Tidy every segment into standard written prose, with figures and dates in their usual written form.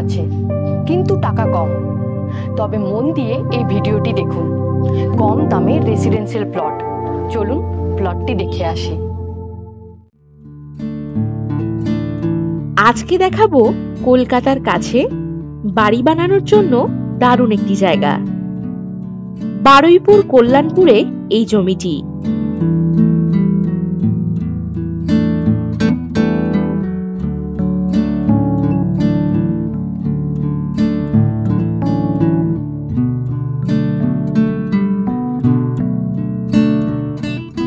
আছে কিন্তু টাকা কম। তবে মন দিয়ে এই ভিডিওটি দেখুন। কম দামে রেসিডেন্সিয়াল প্লট। চলুন প্লটটি দেখে আসি। আজকে দেখাবো কলকাতার কাছে বাড়ি বানানোর জন্য দারুণ একটি জায়গা। বারুইপুর কল্যাণপুরে এই জমিটি।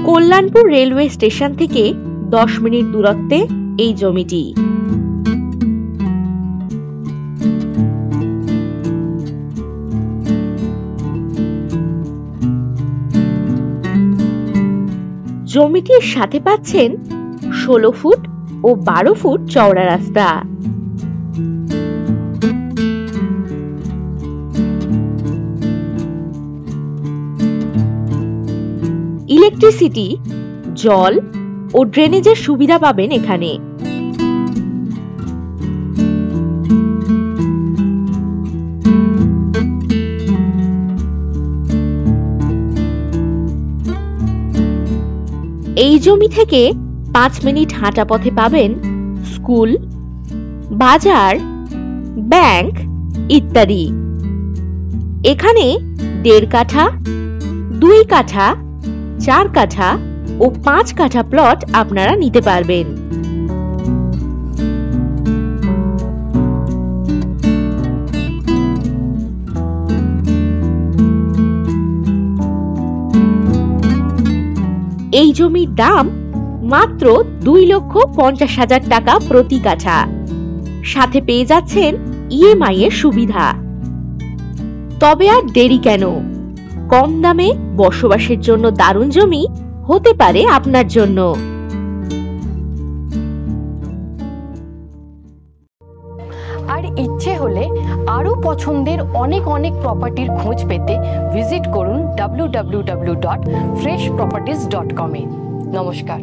কল্যাণপুর রেলওয়ে স্টেশন থেকে 10 মিনিট দূরত্বে এই জমিটি। জমিটির সাথে পাচ্ছেন 16 ফুট ও 12 ফুট চওড়া রাস্তা। ইলেকট্রিসিটি, জল ও ড্রেনেজের সুবিধা পাবেন এখানে। এই জমি থেকে 5 মিনিট হাঁটা পথে পাবেন স্কুল, বাজার, ব্যাংক ইত্যাদি। এখানে 1.5 কাঠা, 2 কাঠা, 4 কাঠা ও 5 কাঠা প্লট আপনারা নিতে পারবেন। এই জমির দাম মাত্র 2,50,000 টাকা প্রতি কাঠা। সাথে পেয়ে যাচ্ছেন ইএমআই এর সুবিধা। তবে আর দেরি কেন? কম দামে বসবাসের জন্য দারুণ জমি হতে পারে আপনার জন্য। আর ইচ্ছে হলে আরো পছন্দের অনেক প্রপার্টির খোঁজ পেতে ভিজিট করুন www.freshproperties.com এ। নমস্কার।